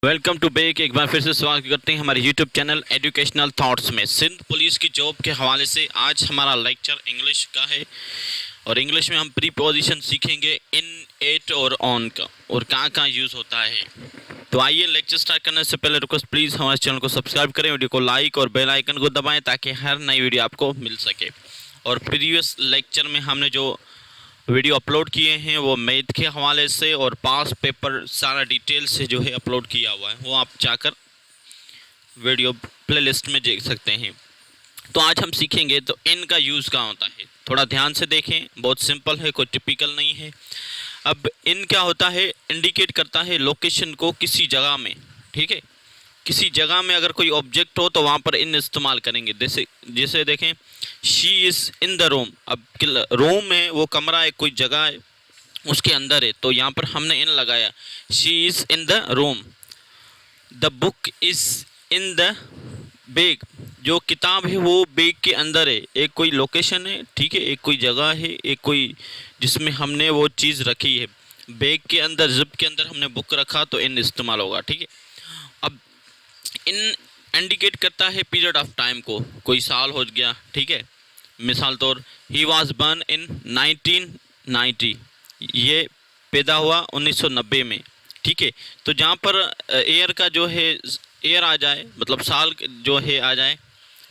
Welcome to bake. एक बार फिर से स्वागत करते हैं हमारे यूट्यूब चैनल एजुकेशनल थॉट्स में। सिंध पुलिस की जॉब के हवाले से आज हमारा लेक्चर इंग्लिश का है और इंग्लिश में हम प्रीपोजिशन सीखेंगे इन, एट और ऑन का और कहाँ कहाँ यूज़ होता है। तो आइए लेक्चर स्टार्ट करने से पहले रिक्वेस्ट, प्लीज़ हमारे चैनल को सब्सक्राइब करें, वीडियो को लाइक और बेल आइकन को दबाएँ ताकि हर नई वीडियो आपको मिल सके। और प्रीवियस लेक्चर में हमने जो वीडियो अपलोड किए हैं वो मैथ के हवाले से और पास पेपर सारा डिटेल से जो है अपलोड किया हुआ है, वो आप जाकर वीडियो प्लेलिस्ट में देख सकते हैं। तो आज हम सीखेंगे तो इन का यूज़ कहाँ होता है। थोड़ा ध्यान से देखें, बहुत सिंपल है, कोई टिपिकल नहीं है। अब इन क्या होता है, इंडिकेट करता है लोकेशन को किसी जगह में। ठीक है, किसी जगह में अगर कोई ऑब्जेक्ट हो तो वहाँ पर इन इस्तेमाल करेंगे। जैसे जैसे देखें, she is in the room. अब रूम है, वो कमरा है, कोई जगह है, उसके अंदर है, तो यहाँ पर हमने इन लगाया, she is in the room. The book is in the bag. जो किताब है वो बैग के अंदर है। एक कोई लोकेशन है, ठीक है, एक कोई जगह है, एक कोई जिसमें हमने वो चीज़ रखी है। बैग के अंदर, जिप के अंदर हमने बुक रखा तो इन इस्तेमाल होगा। ठीक है, अब इन इंडिकेट करता है पीरियड ऑफ टाइम को, कोई साल हो गया। ठीक है, मिसाल तौर ही वॉज बर्न इन 1990, ये पैदा हुआ 1990 में। ठीक है, तो जहाँ पर ईयर का जो है ईयर आ जाए, मतलब साल जो है आ जाए,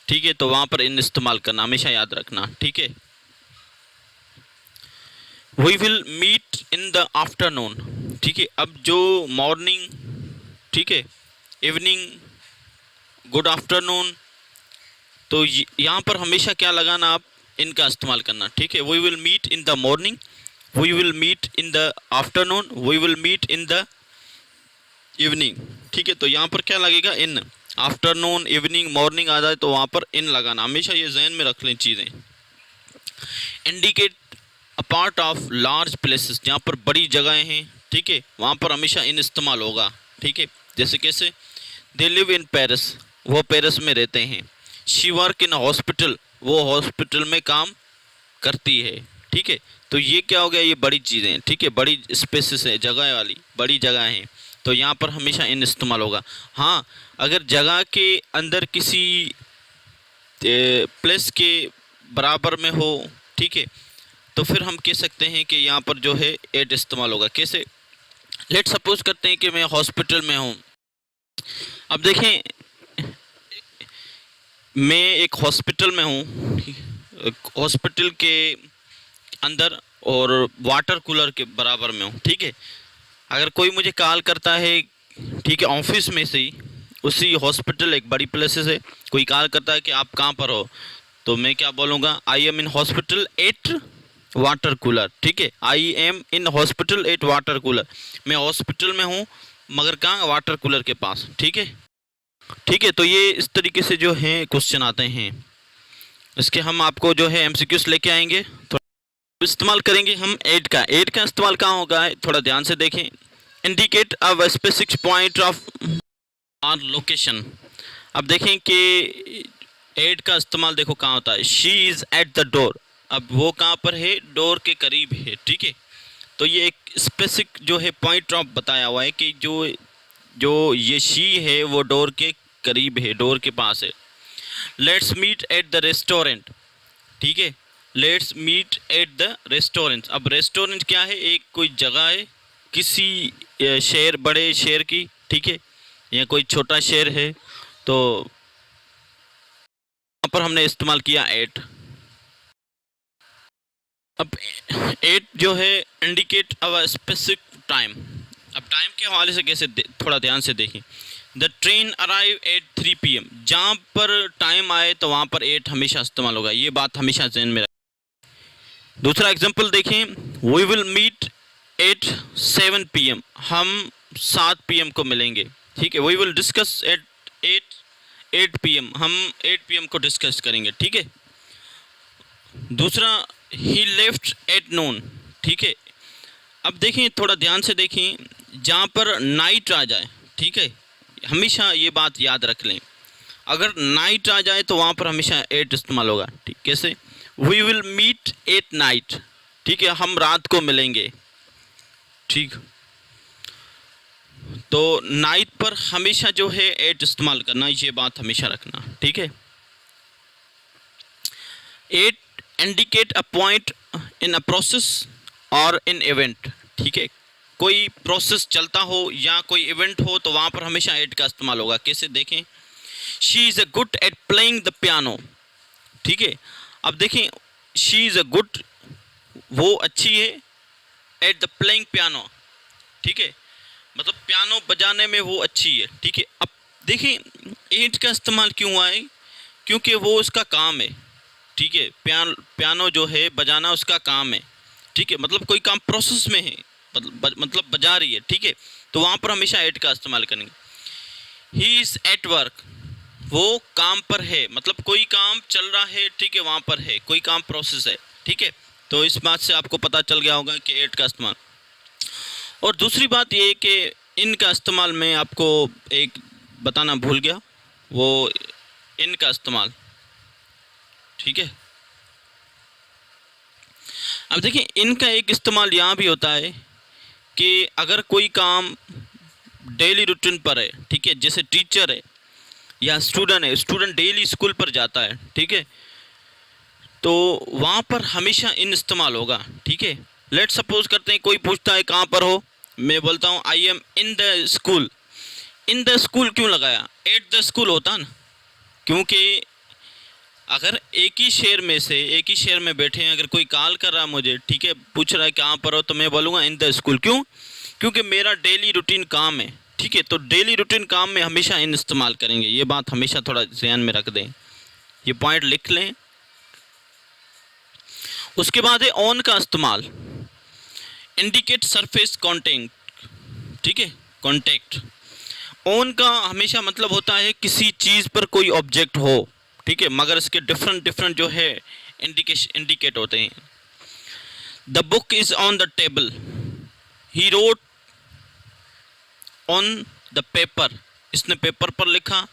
ठीक है, तो वहाँ पर इन इस्तेमाल करना, हमेशा याद रखना। ठीक है, we will meet in the afternoon. ठीक है, अब जो मॉर्निंग, ठीक है, इवनिंग, गुड आफ्टरनून, तो यहाँ पर हमेशा क्या लगाना, आप इनका इस्तेमाल करना। ठीक है, we will meet in the morning, we will meet in the afternoon, we will meet in the evening. ठीक है, तो यहाँ पर क्या लगेगा, इन। आफ्टरनून, इवनिंग, मॉर्निंग आ जाए तो वहाँ पर इन लगाना, हमेशा ये जहन में रख लें चीज़ें। Indicate a part of large places, जहाँ पर बड़ी जगहें हैं, ठीक है, वहाँ पर हमेशा इन इस्तेमाल होगा। ठीक है, जैसे कैसे, दे लिव इन पेरिस, वो पेरिस में रहते हैं। शी वर्क इन हॉस्पिटल, वो हॉस्पिटल में काम करती है। ठीक है, तो ये क्या हो गया, ये बड़ी चीज़ें। ठीक है, बड़ी स्पेसेस है, जगह वाली बड़ी जगह हैं, तो यहाँ पर हमेशा इन इस्तेमाल होगा। हाँ, अगर जगह के अंदर किसी प्लेस के बराबर में हो, ठीक है, तो फिर हम कह सकते हैं कि यहाँ पर जो है एट इस्तेमाल होगा। कैसे, लेट सपोज करते हैं कि मैं हॉस्पिटल में हूँ। अब देखें, मैं एक हॉस्पिटल में हूँ, हॉस्पिटल के अंदर और वाटर कूलर के बराबर में हूँ। ठीक है, अगर कोई मुझे कॉल करता है, ठीक है, ऑफिस में से ही, उसी हॉस्पिटल, एक बड़ी प्लेसेस है, कोई कॉल करता है कि आप कहाँ पर हो, तो मैं क्या बोलूँगा, आई am in hospital eight water cooler. ठीक है, आई am in hospital eight water cooler, मैं हॉस्पिटल में हूँ मगर कहाँ, वाटर कूलर के पास। ठीक है, ठीक है, तो ये इस तरीके से जो है क्वेश्चन आते हैं। इसके हम आपको जो है एमसीक्यूज लेके आएंगे। थोड़ा इस्तेमाल करेंगे हम एड का। एड का इस्तेमाल कहाँ होगा, थोड़ा ध्यान से देखें। Indicate a specific point of or location. अब देखें कि एड का इस्तेमाल देखो कहाँ होता है, she is at the door. अब वो कहाँ पर है, डोर के करीब है। ठीक है, तो ये एक स्पेसिफिक जो है पॉइंट ऑफ बताया हुआ है कि जो जो ये शी है वो डोर के करीब है, डोर के पास है। Let's meet at the restaurant. ठीक है, let's meet at the restaurant. अब रेस्टोरेंट क्या है, एक कोई जगह है किसी शहर, बड़े शहर की, ठीक है, या कोई छोटा शहर है, तो यहाँ पर हमने इस्तेमाल किया एट। अब एट जो है इंडिकेट अवर स्पेसिफिक टाइम। अब टाइम के हवाले से कैसे थोड़ा ध्यान से देखें। The train arrive at 3 PM, जहाँ पर टाइम आए तो वहाँ पर एट हमेशा इस्तेमाल होगा, ये बात हमेशा जहन में रखें। दूसरा एग्जांपल देखें, we will meet at 7 PM, हम 7 PM को मिलेंगे। ठीक है, we will discuss at 8 PM, हम 8 PM को डिस्कस करेंगे। ठीक है, दूसरा ही लेफ्ट एट नून। ठीक है, अब देखें, थोड़ा ध्यान से देखें, जहाँ पर नाइट आ जाए, ठीक है, हमेशा ये बात याद रख लें, अगर नाइट आ जाए तो वहाँ पर हमेशा एट इस्तेमाल होगा। ठीक, कैसे, we will meet at night. ठीक है, हम रात को मिलेंगे। ठीक, तो नाइट पर हमेशा जो है एट इस्तेमाल करना, ये बात हमेशा रखना, ठीक है। At indicate a point in a process और इन इवेंट, ठीक है। कोई प्रोसेस चलता हो या कोई इवेंट हो तो वहाँ पर हमेशा एट का इस्तेमाल होगा। कैसे देखें, she is a good at playing the piano, ठीक है। अब देखें, शी इज़ अ गुड, वो अच्छी है, एट द प्लेइंग पियानो, ठीक है, मतलब पियानो बजाने में वो अच्छी है, ठीक है। अब देखें एट का इस्तेमाल क्यों हुआ है, क्योंकि वो उसका काम है, ठीक है। पियानो जो है बजाना उसका काम है, ठीक है, मतलब कोई काम प्रोसेस में है, मतलब बजा रही है, ठीक है, तो वहाँ पर हमेशा एट का इस्तेमाल करेंगे। ही इज़ एट वर्क, वो काम पर है, मतलब कोई काम चल रहा है, ठीक है, वहाँ पर है, कोई काम प्रोसेस है, ठीक है। तो इस बात से आपको पता चल गया होगा कि एट का इस्तेमाल। और दूसरी बात ये कि इन का इस्तेमाल मैं आपको एक बताना भूल गया, वो इन का इस्तेमाल, ठीक है। अब देखिए इनका एक इस्तेमाल यहाँ भी होता है कि अगर कोई काम डेली रूटीन पर है, ठीक है, जैसे टीचर है या स्टूडेंट है, स्टूडेंट डेली स्कूल पर जाता है, ठीक है, तो वहाँ पर हमेशा इन इस्तेमाल होगा, ठीक है। लेट सपोज करते हैं कोई पूछता है कहाँ पर हो, मैं बोलता हूँ आई am in the school. In the school क्यों लगाया, एट द स्कूल होता ना, क्योंकि अगर एक ही शहर में बैठे हैं, अगर कोई कॉल कर रहा है मुझे, ठीक है, पूछ रहा है कहाँ पर हो, तो मैं बोलूँगा इन द स्कूल। क्यों, क्योंकि मेरा डेली रूटीन काम है, ठीक है। तो डेली रूटीन काम में हमेशा इन इस्तेमाल करेंगे, ये बात हमेशा थोड़ा ध्यान में रख दें, ये पॉइंट लिख लें। उसके बाद है ऑन का इस्तेमाल, इंडिकेट सरफेस कॉन्टेक्ट, ठीक है, कॉन्टेक्ट। ऑन का हमेशा मतलब होता है किसी चीज़ पर कोई ऑब्जेक्ट हो, ठीक है, मगर इसके डिफरेंट जो है इंडिकेट होते हैं। The book is on the table, he wrote on the paper, इसने पेपर पर लिखा,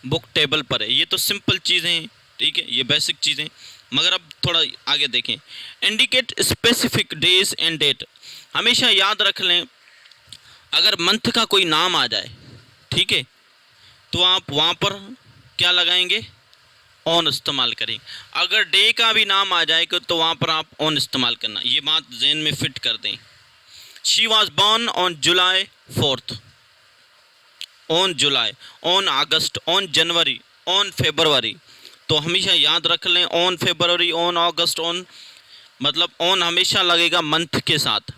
बुक टेबल पर है। ये तो सिंपल चीज़ें हैं, ठीक है, ये बेसिक चीज़ें, मगर अब थोड़ा आगे देखें। Indicate specific days and date, हमेशा याद रख लें अगर मंथ का कोई नाम आ जाए, ठीक है, तो आप वहाँ पर क्या लगाएंगे, ऑन इस्तेमाल करें। अगर डे का भी नाम आ जाए तो वहाँ पर आप ऑन इस्तेमाल करना, ये बात जहन में फिट कर दें। She was born on July 4, on July, on August, on January, on February, तो हमेशा याद रख लें on February, on August, on, मतलब ऑन हमेशा लगेगा मंथ के साथ।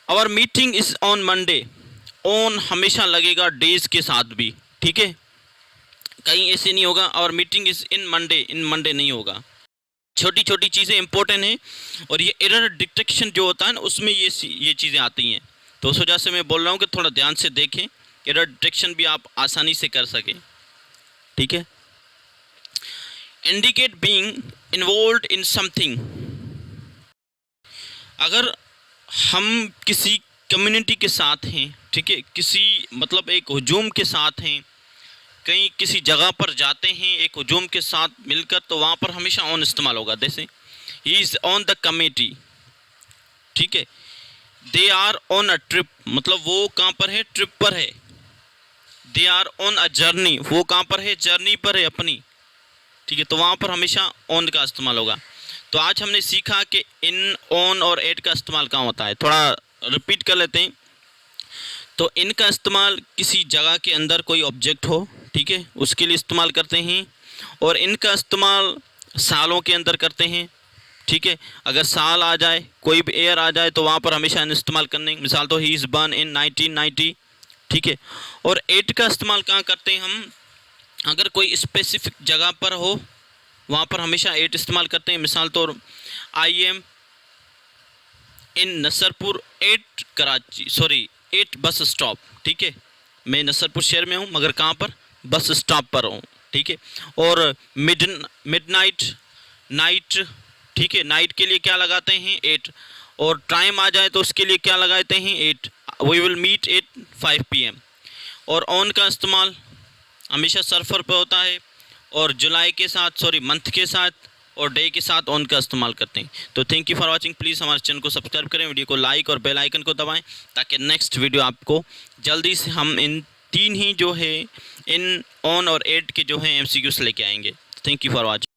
Our meeting is on Monday, on हमेशा लगेगा डेज के साथ भी, ठीक है, कहीं ऐसे नहीं होगा और मीटिंग इज़ इन मंडे नहीं होगा। छोटी छोटी चीज़ें इंपॉर्टेंट हैं, और ये एरर डिटेक्शन जो होता है ना, उसमें ये चीज़ें आती हैं, तो उस वजह से मैं बोल रहा हूँ कि थोड़ा ध्यान से देखें, एरर डिटेक्शन भी आप आसानी से कर सकें, ठीक है। Indicate being involved in something, अगर हम किसी कम्युनिटी के साथ हैं, ठीक है, किसी मतलब एक हुजूम के साथ हैं, कहीं किसी जगह पर जाते हैं एक हुजूम के साथ मिलकर, तो वहाँ पर हमेशा ऑन इस्तेमाल होगा। जैसे ही इज़ ऑन द कमेटी, ठीक है, they are on a trip, मतलब वो कहाँ पर है, ट्रिप पर है। They are on a journey, वो कहाँ पर है, जर्नी पर है अपनी, ठीक है, तो वहाँ पर हमेशा ऑन का इस्तेमाल होगा। तो आज हमने सीखा कि इन, ऑन और एट का इस्तेमाल कहाँ होता है, थोड़ा रिपीट कर लेते हैं। तो इनका इस्तेमाल किसी जगह के अंदर कोई ऑब्जेक्ट हो, ठीक है, उसके लिए इस्तेमाल करते हैं, और इनका इस्तेमाल सालों के अंदर करते हैं, ठीक है। अगर साल आ जाए, कोई भी ईयर आ जाए, तो वहाँ पर हमेशा इन इस्तेमाल करने, मिसाल तो ही इज़ बर्न इन 1990, ठीक है। और एट का इस्तेमाल कहाँ करते हैं हम, अगर कोई स्पेसिफिक जगह पर हो वहाँ पर हमेशा एट इस्तेमाल करते हैं। मिसाल तो I am in Nasarpur at Karachi, sorry 8 bus stop, ठीक है, मैं नसरपुर शहर में हूँ मगर कहाँ पर, बस स्टॉप पर हूँ, ठीक है। और मिडनाइट, नाइट, ठीक है, नाइट के लिए क्या लगाते हैं, 8, और टाइम आ जाए तो उसके लिए क्या लगाते हैं, 8, we will meet at 5 PM। और ऑन का इस्तेमाल हमेशा सरफर पे होता है, और जुलाई के साथ, सॉरी मंथ के साथ, और डे के साथ ऑन का इस्तेमाल करते हैं। तो thank you for watching. Please हमारे चैनल को सब्सक्राइब करें, वीडियो को लाइक और बेल आइकन को दबाएं ताकि नेक्स्ट वीडियो आपको जल्दी से हम इन 3 ही जो है इन ऑन और एड के जो है MCQs लेके आएंगे। Thank you for watching.